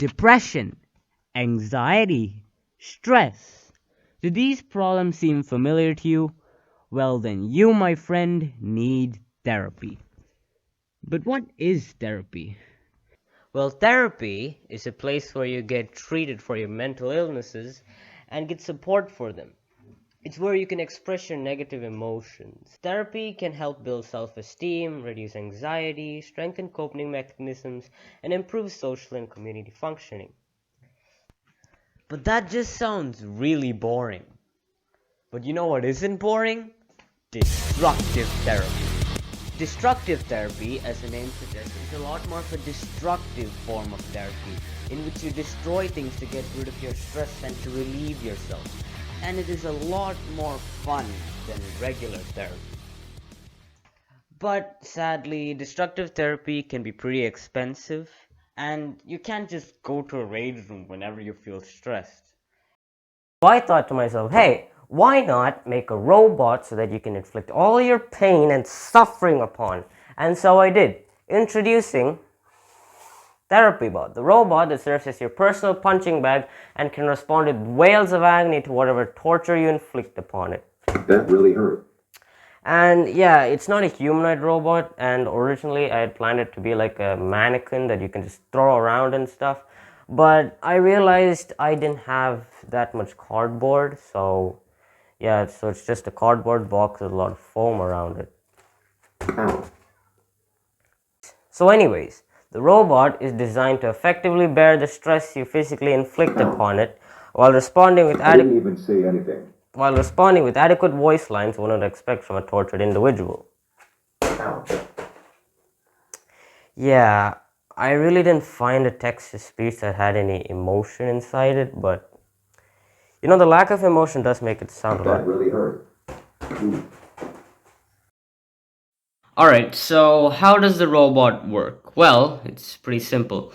depression, anxiety, stress. Do these problems seem familiar to you? Well, then you, my friend, need therapy. But what is therapy? Well, therapy is a place where you get treated for your mental illnesses and get support for them. It's where you can express your negative emotions. Therapy can help build self-esteem, reduce anxiety, strengthen coping mechanisms, and improve social and community functioning. But that just sounds really boring. But you know what isn't boring? Destructive therapy. Destructive therapy, as the name suggests, is a lot more of a destructive form of therapy, in which you destroy things to get rid of your stress and to relieve yourself. And it is a lot more fun than regular therapy. But sadly, destructive therapy can be pretty expensive, and you can't just go to a rage room whenever you feel stressed. So I thought to myself, hey, why not make a robot so that you can inflict all your pain and suffering upon? And so I did. Introducing TherapyBot, the robot that serves as your personal punching bag and can respond with wails of agony to whatever torture you inflict upon it. That really hurt. And yeah, it's not a humanoid robot, and originally I had planned it to be like a mannequin that you can just throw around and stuff. But I realized I didn't have that much cardboard, so yeah, so it's just a cardboard box with a lot of foam around it. Ow. So anyways, the robot is designed to effectively bear the stress you physically inflict upon it while responding with I didn't even say anything. adequate voice lines one would expect from a tortured individual. Ow. Yeah, I really didn't find a text-to-speech that had any emotion inside it, but you know, the lack of emotion does make it sound a lot. That really hurt. Ooh. Alright, so how does the robot work? Well, it's pretty simple.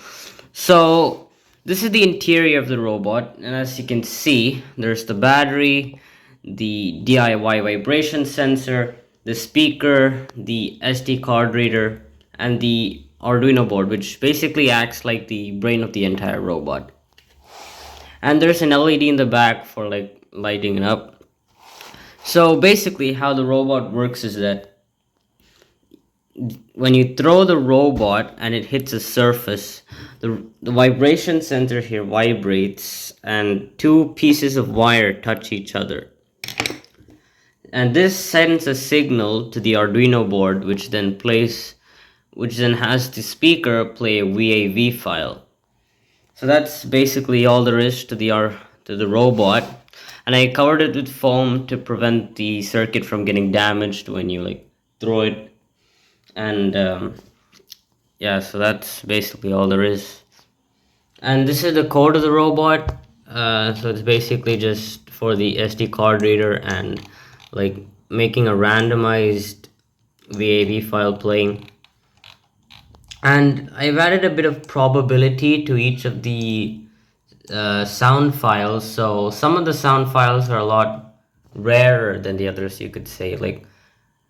So, this is the interior of the robot, and as you can see, there's the battery, the DIY vibration sensor, the speaker, the SD card reader, and the Arduino board, which basically acts like the brain of the entire robot. And there's an LED in the back for like lighting it up. So basically how the robot works is that when you throw the robot and it hits a surface, the vibration sensor here vibrates and two pieces of wire touch each other. And this sends a signal to the Arduino board, which then has the speaker play a VAV file. So that's basically all there is to the robot, and I covered it with foam to prevent the circuit from getting damaged when you like throw it. And yeah, so that's basically all there is. And this is the code of the robot. So it's basically just for the SD card reader and like making a randomized VAV file playing. And I've added a bit of probability to each of the sound files. So some of the sound files are a lot rarer than the others, you could say. Like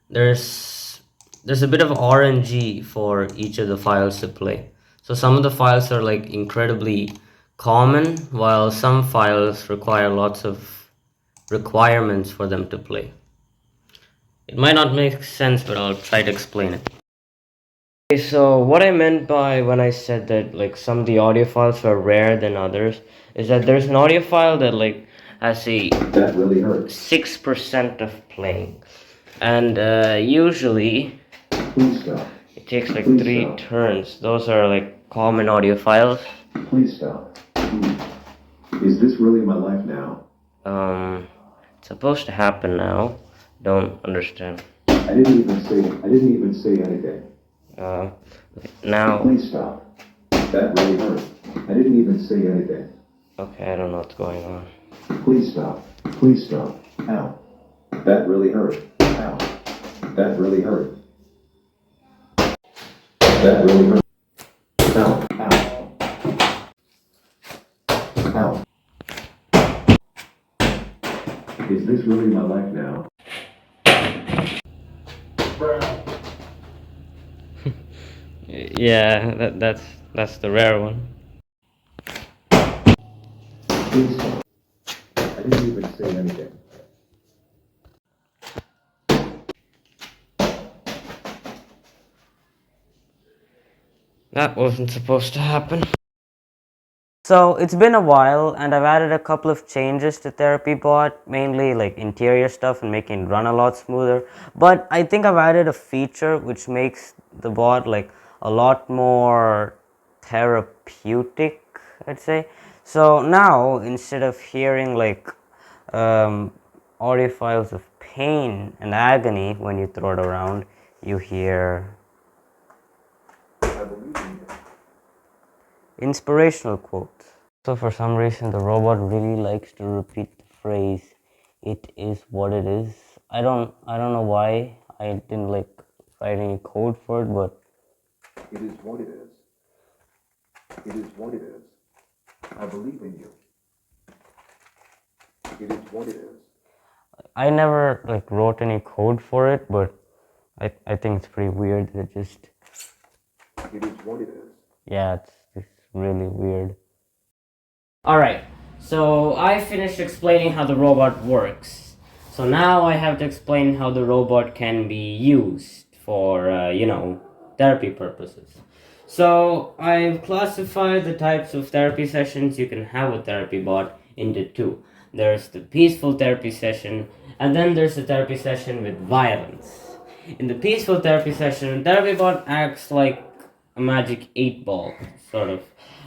there's a bit of RNG for each of the files to play. So some of the files are like incredibly common, while some files require lots of requirements for them to play. It might not make sense, but I'll try to explain it. Okay, so what I meant by when I said that like some of the audio files are rarer than others is that there's an audio file that like has a That really hurt. 6% of playing, and usually Please stop. it takes like Please 3 stop. turns. Those are like common audio files. Please stop. Is this really my life now? It's supposed to happen now. Don't understand. I didn't even say anything. Now. Please stop. That really hurt. I didn't even say anything. Okay, I don't know what's going on. Please stop. Please stop. Ow. That really hurt. Ow. That really hurt. That really hurt. Ow. Ow. Ow. Is this really my life now? Yeah, that's the rare one. Please stop. I didn't even say anything. That wasn't supposed to happen. So it's been a while, and I've added a couple of changes to TherapyBot, mainly like interior stuff and making it run a lot smoother. But I think I've added a feature which makes the bot like a lot more therapeutic, I'd say. So now instead of hearing like audio files of pain and agony when you throw it around, you hear I believe in you. inspirational quotes. So for some reason the robot really likes to repeat the phrase, "It is what it is." I don't know why. I didn't like write any code for it, but It is what it is. It is what it is. I believe in you. It is what it is. I never like wrote any code for it, but I think it's pretty weird that it just It is what it is. yeah, it's really weird. Alright, so I finished explaining how the robot works. So now I have to explain how the robot can be used for, therapy purposes. So I've classified the types of therapy sessions you can have with TherapyBot into two. There's the peaceful therapy session, and then there's the therapy session with violence. In the peaceful therapy session, TherapyBot acts like a magic 8 ball, sort of.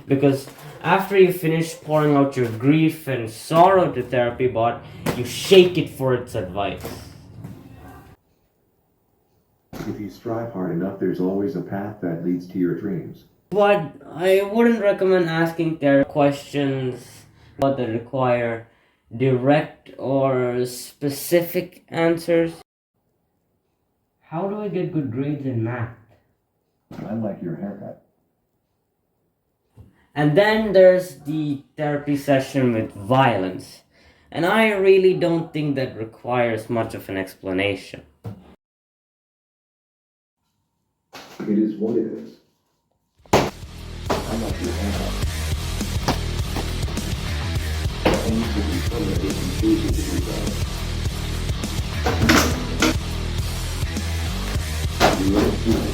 Because after you finish pouring out your grief and sorrow to TherapyBot, you shake it for its advice. If you strive hard enough, there's always a path that leads to your dreams. But I wouldn't recommend asking therapy questions that require direct or specific answers. How do I get good grades in math? I like your haircut. And then there's the therapy session with violence. And I really don't think that requires much of an explanation. It is what it is. I like your haircut. Only to be permanent if you choose it to do so. You little fool.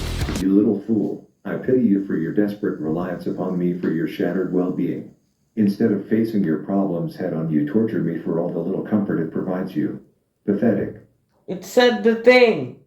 You little fool. I pity you for your desperate reliance upon me for your shattered well-being. Instead of facing your problems head on, you torture me for all the little comfort it provides you. Pathetic. It said the thing!